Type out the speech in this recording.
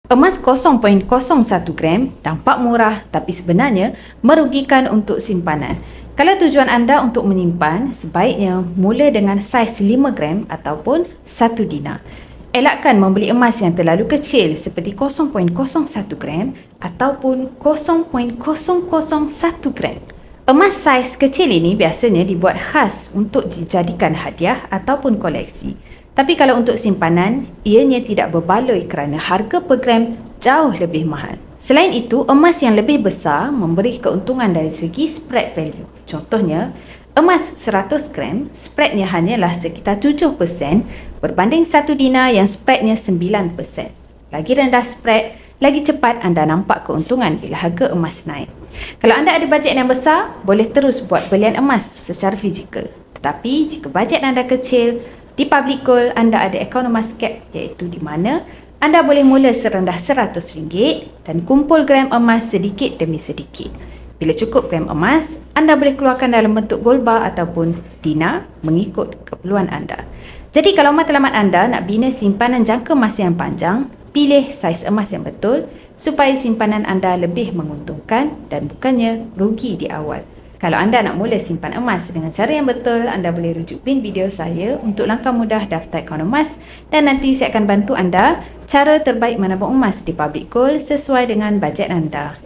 Emas 0.01 gram tampak murah tapi sebenarnya merugikan untuk simpanan. Kalau tujuan anda untuk menyimpan, sebaiknya mula dengan saiz 5 gram ataupun 1 dinar. Elakkan membeli emas yang terlalu kecil seperti 0.01 gram ataupun 0.001 gram. Emas saiz kecil ini biasanya dibuat khas untuk dijadikan hadiah ataupun koleksi. Tapi kalau untuk simpanan, ianya tidak berbaloi kerana harga per gram jauh lebih mahal. Selain itu, emas yang lebih besar memberi keuntungan dari segi spread value. Contohnya, emas 100 gram, spreadnya hanyalah sekitar 7% berbanding 1 dinar yang spreadnya 9%. Lagi rendah spread, lagi cepat anda nampak keuntungan bila harga emas naik. Kalau anda ada bajet yang besar, boleh terus buat belian emas secara fizikal. Tetapi jika bajet anda kecil, di Public Gold anda ada Economas Cap, iaitu di mana anda boleh mula serendah RM100 dan kumpul gram emas sedikit demi sedikit. Bila cukup gram emas, anda boleh keluarkan dalam bentuk gold bar ataupun dinar mengikut keperluan anda. Jadi kalau matlamat anda nak bina simpanan jangka masa yang panjang, pilih saiz emas yang betul supaya simpanan anda lebih menguntungkan dan bukannya rugi di awal. Kalau anda nak mula simpan emas dengan cara yang betul, anda boleh rujuk pin video saya untuk langkah mudah daftar Economas dan nanti saya akan bantu anda cara terbaik menabung emas di Public Gold sesuai dengan bajet anda.